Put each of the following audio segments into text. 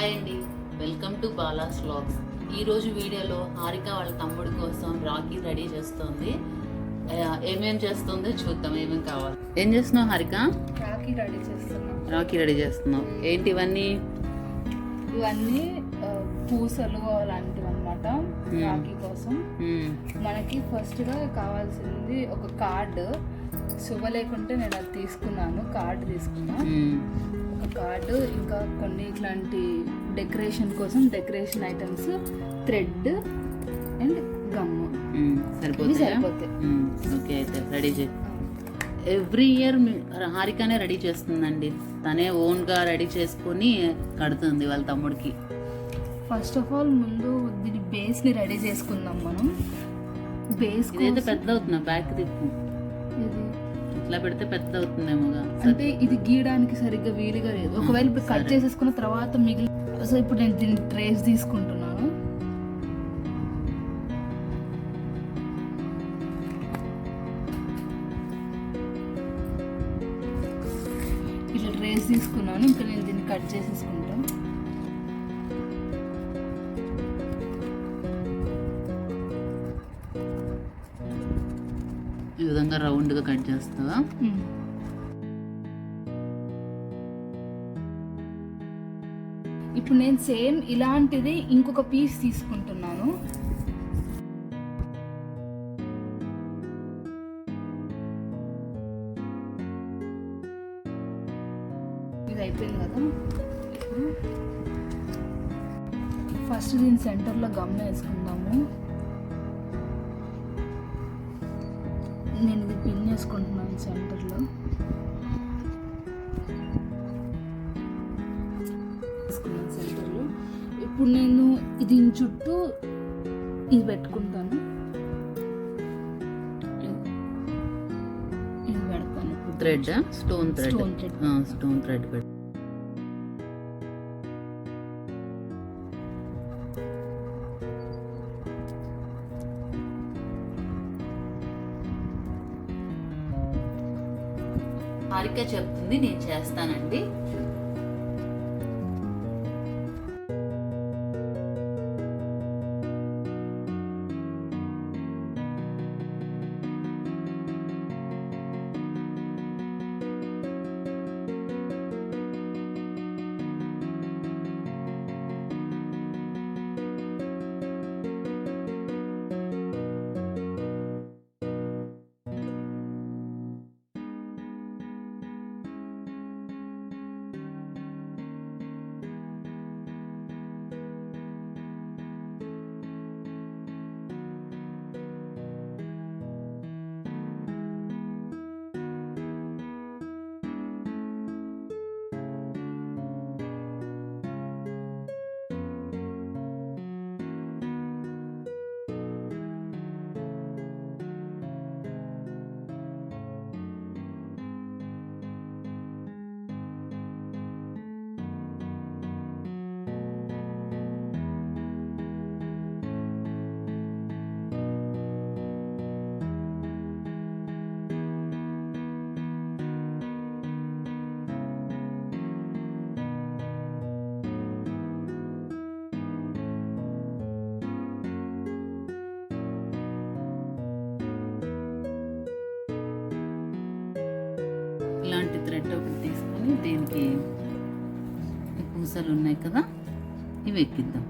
Hi అండి, welcome to Bala's vlogs. ఈరోజు వీడియోలో హారిక వాళ్ళ తమ్ముడి కోసం రాఖీ రెడీ చేస్తుంది. ఏమేం చేస్తుందో చూద్దాం. ఏమేం కావాలి. ఏం చేస్తున్నావు హారిక? రాఖీ రెడీ చేస్తున్నావు. ఏంటి ఇవన్నీ? ఇవన్నీ పూసలు అలాంటివి అనమాట. రాఖీ కోసం మనకి ఫస్ట్గా కావాల్సింది ఒక కార్డు. శుభ లేకుంటే నేను అది తీసుకున్నాను, కార్డు తీసుకున్నాను. ఒక కార్డు, ఇంకా కొన్ని ఇట్లాంటి డెకరేషన్ కోసం decoration items, thread and gum సరిపోతాయి. ఓకే, అయితే రెడీ చేయి. ఎవ్రీ ఇయర్ హారికనే రెడీ చేస్తుందండి. తనే ఓన్గా రెడీ చేసుకొని కడుతుంది వాళ్ళ తమ్ముడికి. ఫస్ట్ ఆఫ్ ఆల్ ముందు దీని బేస్ని రెడీ చేసుకుందాం మనం. బేస్ ఇదైతే పెద్ద అవుతుంది, బ్యాక్ తిప్పు. ఇది ఇట్లా పెడితే పెద్ద అవుతుందేమోగా. అంటే ఇది గీయడానికి సరిగ్గా వీలుగా లేదు. ఒకవేళ ఇప్పుడు కట్ చేసేసుకున్న తర్వాత మిగిలి, సో ఇప్పుడు నేను దీన్ని ట్రేస్ తీసుకుంటున్నాను. ఇట్లా ట్రేస్ తీసుకున్నాను. ఇంకా నేను దీన్ని కట్ చేసేసుకుంటాను. ఈ విధంగా రౌండ్గా కట్ చేస్తావా? ఇప్పుడు నేను సేమ్ ఇలాంటిది ఇంకొక పీస్ తీసుకుంటున్నాను. ఇది అయిపోయింది కదా. ఫస్ట్ దీని సెంటర్లో గమ్ వేసుకుందాము. నేను ఇది పిన్ వేసుకుంటున్నాను సెంటర్లో. సెంటర్లో ఇప్పుడు నేను దీని చుట్టూ ఇది పెట్టుకుంటాను. ఇది పెడతాను. థ్రెడ్, స్టోన్ థ్రెడ్ పెట్టు. హారిక చెప్తుంది, నేను చేస్తానండి. ఇలాంటి థ్రెడ్ ఒకటి తీసుకొని దీనికి పూసలు ఉన్నాయి కదా, ఇవి ఎక్కిద్దాం.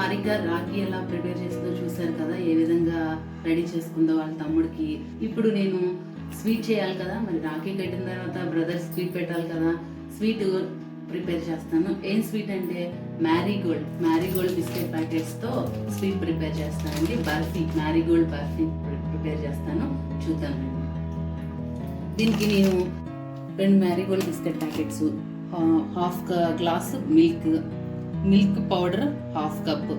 హారిక రాఖీ ఎలా ప్రిపేర్ చేస్తుందో చూసారు కదా, ఏ విధంగా రెడీ చేసుకుందో వాళ్ళ తమ్ముడికి. ఇప్పుడు నేను స్వీట్ చేయాలి కదా, మరి రాఖీ కట్టిన తర్వాత బ్రదర్ స్వీట్ పెట్టాలి కదా, స్వీట్ ప్రిపేర్ చేస్తాను. ఏం స్వీట్ అంటే మ్యారీగోల్డ్ బిస్కెట్ ప్యాకెట్స్తో స్వీట్ ప్రిపేర్ చేస్తానండి. మ్యారీగోల్డ్ బర్ఫీ ప్రిపేర్ చేస్తాను, చూద్దాం. దీనికి నేను 2 Marigold biscuit packets, half glass milk powder, half cup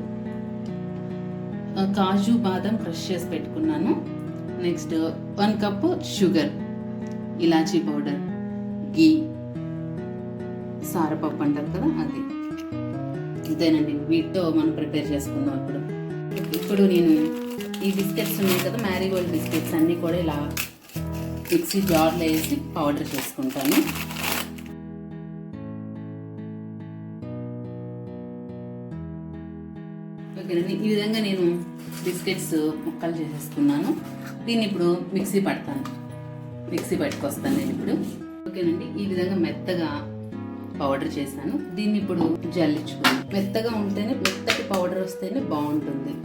కాజు బాదం క్రష్ చేసి పెట్టుకున్నాను. నెక్స్ట్ 1 కప్ షుగర్, ఇలాచీ పౌడర్, గీ, సారపప్పు అంటారు కదా అది. ఇదేనండి, వీటితో మనం ప్రిపేర్ చేసుకుందాం. ఇప్పుడు నేను ఈ బిస్కెట్స్ ఉన్నాయి కదా, మ్యారీగోల్డ్ బిస్కెట్స్ అన్నీ కూడా ఇలా మిక్సీ జార్లో వేసి పౌడర్ చేసుకుంటాను. ఓకేనండి, ఈ విధంగా నేను బిస్కెట్స్ ముక్కలు చేసేసుకున్నాను. దీన్ని ఇప్పుడు మిక్సీ పట్టుకొస్తాను నేను ఇప్పుడు. ఓకేనండి, ఈ విధంగా మెత్తగా పౌడర్ చేశాను. దీన్ని ఇప్పుడు జల్లించుకుని, మెత్తగా ఉంటేనే, మెత్తటి పౌడర్ వస్తేనే బాగుంటుంది.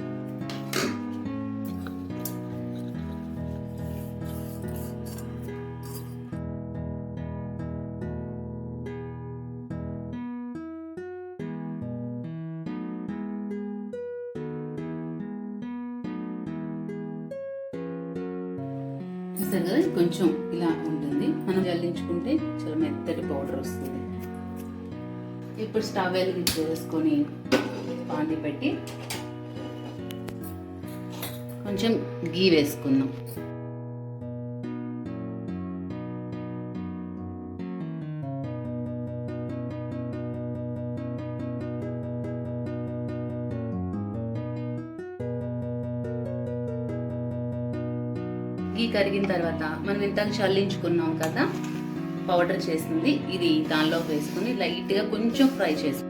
చూసారు కదా, కొంచెం ఇలా ఉంటుంది. మనం జల్లించుకుంటే చాలా మెత్తటి పౌడర్ వస్తుంది. ఇప్పుడు స్టవ్ వెలిగించేసుకొని పాండి పెట్టి కొంచెం గీ వేసుకుందాం. గీ కరిగిన తర్వాత మనం ఇంతకు చల్లించుకున్నాం కదా పౌడర్ చేసింది, ఇది దానిలో వేసుకుని లైట్గా కొంచెం ఫ్రై చేసి,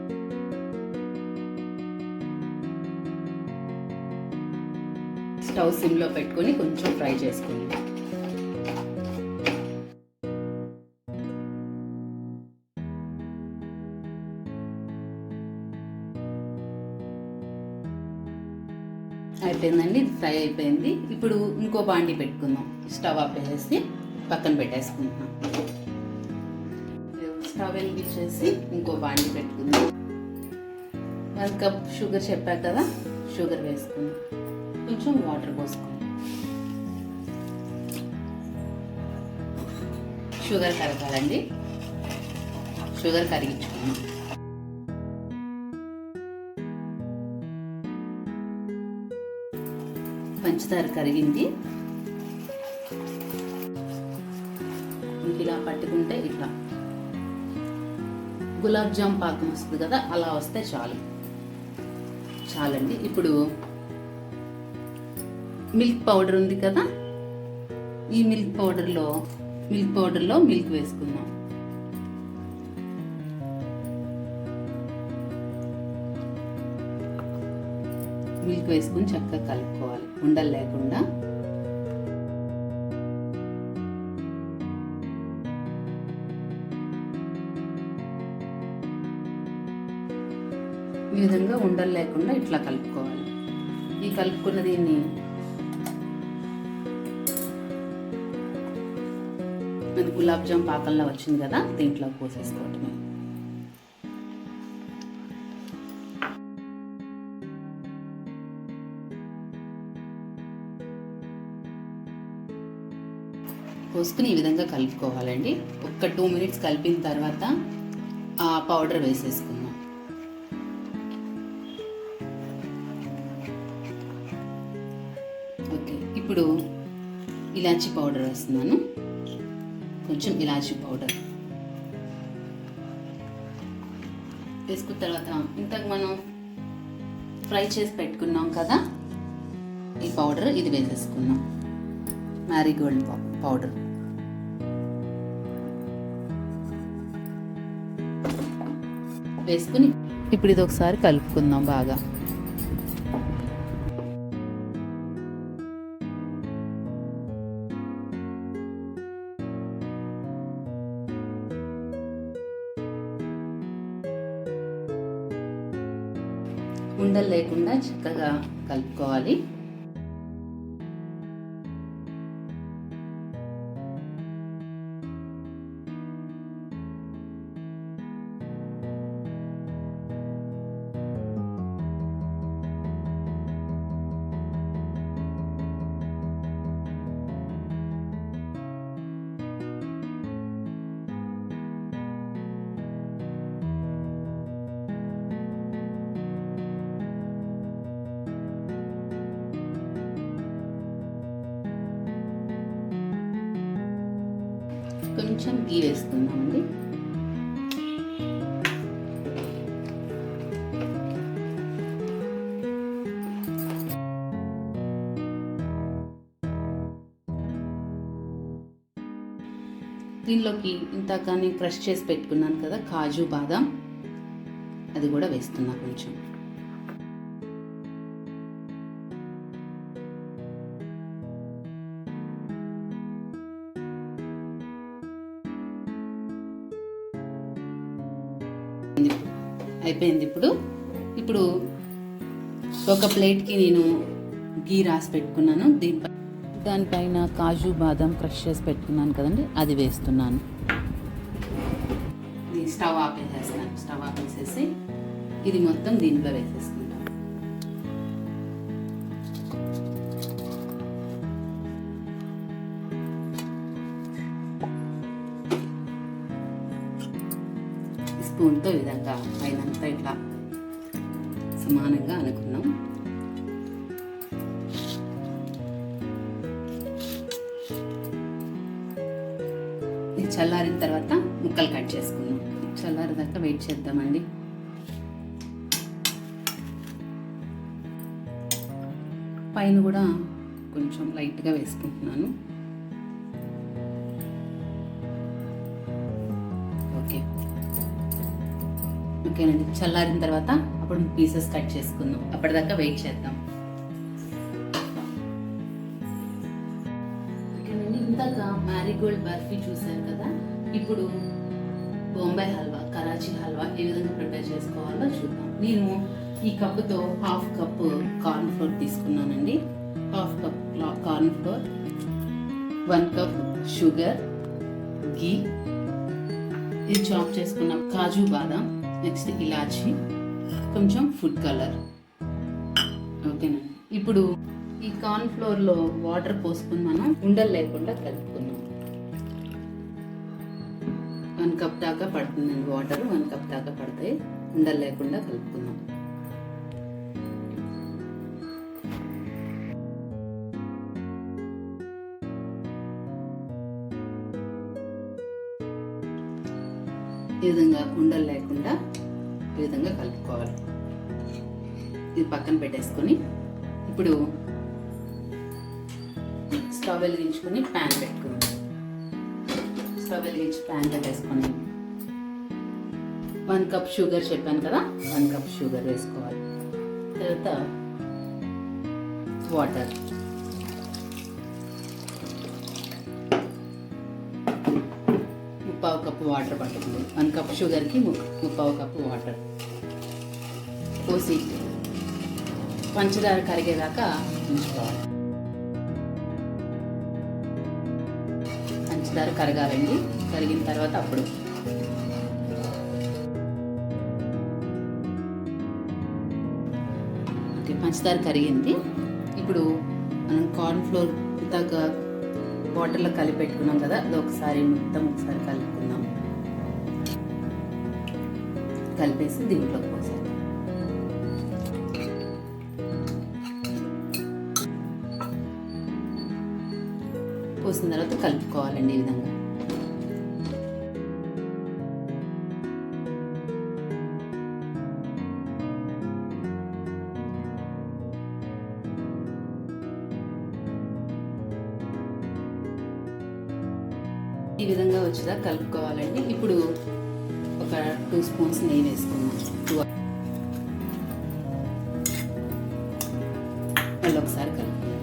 స్టవ్ సిమ్లో పెట్టుకొని కొంచెం ఫ్రై చేసుకుని, అయిపోయిందండి, ఫ్రై అయిపోయింది. ఇప్పుడు ఇంకో బాండి పెట్టుకుందాం. స్టవ్ ఆపేసి పక్కన పెట్టేసుకుంటున్నాం. స్టవ్ వెలిగించేసి ఇంకో బాండి పెట్టుకుందాం. 1 కప్ షుగర్ చెప్పా కదా, షుగర్ వేసుకుందాం. కొంచెం వాటర్ పోసుకుందాం. షుగర్ కరగాలండి, షుగర్ కరిగించుకుందాం. పంచదార కరిగింది. ఇలా పట్టుకుంటే ఇట్లా గులాబ్ జామ్ పాకం వస్తుంది కదా, అలా వస్తే చాలండి. ఇప్పుడు మిల్క్ పౌడర్ ఉంది కదా, ఈ మిల్క్ పౌడర్లో మిల్క్ వేసుకుందాం. మిల్క్ వేసుకుని చక్కగా కలుపుకోవాలి, ఉండలు లేకుండా. ఈ విధంగా ఉండలు లేకుండా ఇట్లా కలుపుకోవాలి. ఈ కలుపుకున్న దీన్ని మన గులాబ్ జామ్ పాకంలో వచ్చింది కదా, దీంట్లో పోసేసుకోవటమే. పోసుకుని ఈ విధంగా కలుపుకోవాలండి. ఒక్క 2 మినిట్స్ కలిపిన తర్వాత ఆ పౌడర్ వేసేసుకుందాం. ఓకే, ఇప్పుడు ఇలాచీ పౌడర్ వేస్తున్నాను. కొంచెం ఇలాచీ పౌడర్ వేసుకున్న తర్వాత ఇంతకు మనం ఫ్రై చేసి పెట్టుకున్నాం కదా ఈ పౌడర్, ఇది వేసేసుకున్నాం. మ్యారీగోల్డ్ పౌడర్ వేసుకుని ఇప్పుడు ఇది ఒకసారి కలుపుకుందాం బాగా. ఉండలు లేకుండా చక్కగా కలుపుకోవాలి. కొంచెం గీ వేసుకుందామండి. దీనిలోకి ఇంతక నేను క్రష్ చేసి పెట్టుకున్నాను కదా కాజు బాదాం, అది కూడా వేస్తున్నా కొంచెం. అయిపోయింది. ఇప్పుడు ఒక ప్లేట్కి నేను గీ రాసి పెట్టుకున్నాను. దానిపైన కాజు బాదం క్రష్ చేసి పెట్టుకున్నాను కదండి, అది వేస్తున్నాను. స్టవ్ ఆపేసేస్తాను. స్టవ్ ఆపేసేసి ఇది మొత్తం దీంట్లో వేసేసుకుంటాను. స్పూన్తో ఈ విధంగా పైనంతా ఇట్లా సమానంగా అనుకున్నాం. ఇది చల్లారిన తర్వాత ముక్కలు కట్ చేసుకున్నాం. చల్లారేదాకా వెయిట్ చేద్దామండి. పైన కూడా కొంచెం లైట్గా వేసుకుంటున్నాను. ఓకేనండి. చల్లారిన తర్వాత అప్పుడు పీసెస్ కట్ చేసుకుందాం. అప్పటిదాకా వెయిట్ చేద్దాం. ఓకేనండి. ఇందాక మ్యారీగోల్డ్ బర్ఫీ చూసారు కదా, ఇప్పుడు బొంబాయి హల్వా, కరాచీ హల్వా ఏ విధంగా ప్రిపేర్ చేసుకోవాలో చూద్దాం. నేను ఈ కప్పుతో 1/2 కప్పు కార్న్ ఫ్లోర్ తీసుకున్నానండి. 1/2 cup corn flour, 1 cup sugar, ghee, ఇది చాప్ చేసుకున్న కాజు బాదాం, నెక్స్ట్ ఇలాచి, కొంచెం ఫుడ్ కలర్. ఓకేనండి. ఇప్పుడు ఈ కార్న్ ఫ్లోర్లో వాటర్ పోసుకుని మనం ఉండలు లేకుండా కలుపుకున్నాం. 1 కప్ దాకా పడుతుందండి వాటర్. 1 కప్ దాకా పడతాయి. ఉండలు లేకుండా కలుపుకుందాం. ఈ విధంగా ఉండలు లేకుండా ఈ విధంగా కలుపుకోవాలి. ఇది పక్కన పెట్టేసుకొని ఇప్పుడు స్టవ్ వెలిగించుకొని ప్యాన్ పెట్టుకుందాం. స్టవ్ వెలిగించి ప్యాన్ పెట్టేసుకొని 1 కప్ షుగర్ చెప్పాను కదా, 1 కప్ షుగర్ వేసుకోవాలి. తర్వాత వాటర్, ముప్పావు కప్పు వాటర్ పడుతుంది. 1 కప్ షుగర్కి ముప్పావు కప్పు వాటర్ పోసి పంచదార కరిగేదాకా ఉంచుకోవాలి. పంచదార కరగాలండి. కరిగిన తర్వాత అప్పుడు పంచదార కరిగింది. ఇప్పుడు మనం కార్న్ ఫ్లోర్ ఇంతగా వాటర్లో కలిపి పెట్టుకున్నాం కదా, అది ఒకసారి కలుపుకుందాం. కలిపేసి దీంట్లోకి పోసాం. పోసిన తర్వాత కలుపుకోవాలండి ఈ విధంగా. ఈ విధంగా వచ్చేదా కలుపుకోవాలండి. ఇప్పుడు ఒక 2 స్పూన్స్ నెయ్యి వేసుకున్నాం. మళ్ళీ ఒకసారి కలుపుకుందాం.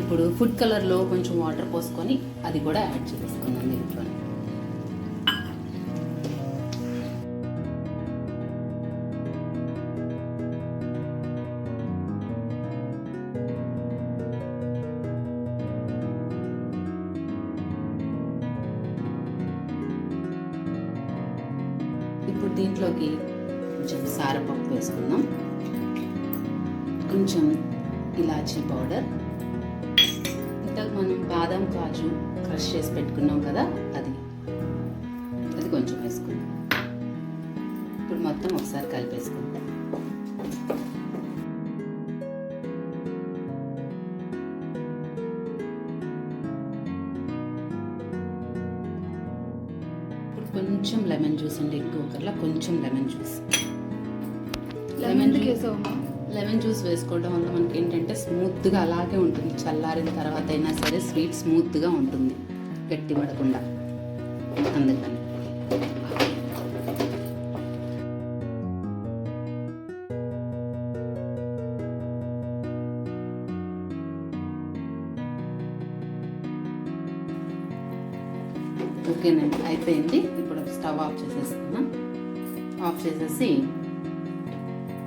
ఇప్పుడు ఫుడ్ కలర్లో కొంచెం వాటర్ పోసుకొని అది కూడా యాడ్ చేసుకున్నాం దీంట్లో. ఇప్పుడు దీంట్లోకి కొంచెం సారపప్పు వేసుకుందాం, కొంచెం ఇలాచీ పౌడర్, ఇంతకు మనం బాదం కాజు క్రష్ చేసి పెట్టుకున్నాం కదా అది కొంచెం వేసుకుందాం. ఇప్పుడు మొత్తం ఒకసారి కలిపేసుకుందాం. ఇప్పుడు కొంచెం లెమన్ జ్యూస్ అండి, ఎక్కువ కర్లా కొంచెం లెమన్ జ్యూస్. లెమన్ జ్యూస్ వేసుకోవడం వల్ల మనకి ఏంటంటే స్మూత్గా అలాగే ఉంటుంది, చల్లారిన తర్వాత అయినా సరే స్వీట్ స్మూత్గా ఉంటుంది, గట్టి పడకుండా. అందుకని ఓకేనండి, అయిపోయింది. ఇప్పుడు స్టవ్ ఆఫ్ చేసేసుకున్నాం. ఆఫ్ చేసేసి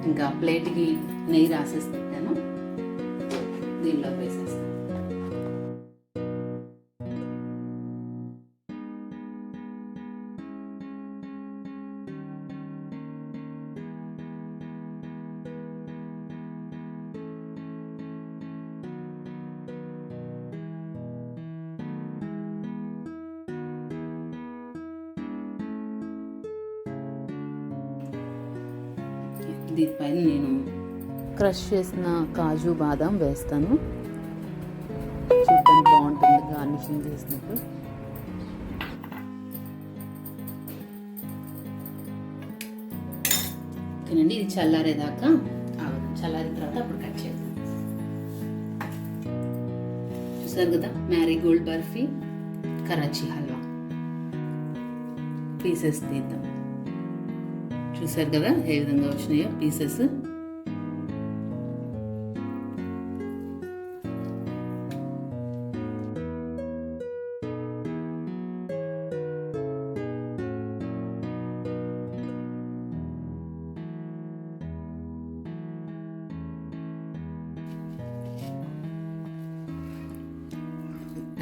ఇంకా ప్లేట్కి నెయ్యి రాసేసి పెట్టాను, దీనిలో వేసేస్తాను. దీనిపైన నేను క్రష్ చేసిన కాజు బాదం వేస్తాను, చూడడానికి బాగుంటుంది గార్నిషింగ్ చేసినప్పుడు. ఓకేనండి, ఇది చల్లారేదాకా ఆగదు, చల్లారిన తర్వాత అప్పుడు కట్ చేద్దాం. చూసారు కదా, మ్యారీగోల్డ్ బర్ఫీ, కరాచీ హల్వా పీసెస్ తీద్దాం. చూసారు కదా ఏ విధంగా వచ్చినాయో పీసెస్.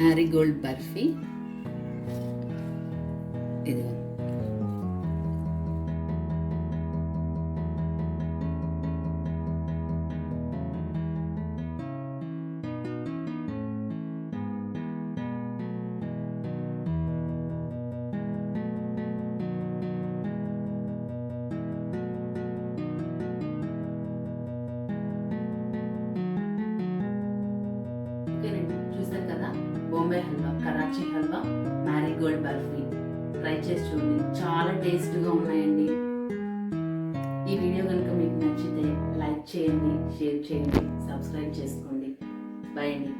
మ్యారీగోల్డ్ బర్ఫీ ఇదిగో. చూసారు కదా, బొంబాయి హల్వా, కరాచీ హల్వా, మ్యారీగోల్డ్ బర్ఫీ. ట్రై చేసి చూడండి, చాలా టేస్ట్గా ఉన్నాయండి. ఈ వీడియో కనుక మీకు నచ్చితే లైక్ చేయండి, షేర్ చేయండి, సబ్స్క్రైబ్ చేసుకోండి. బాయ్ అండి.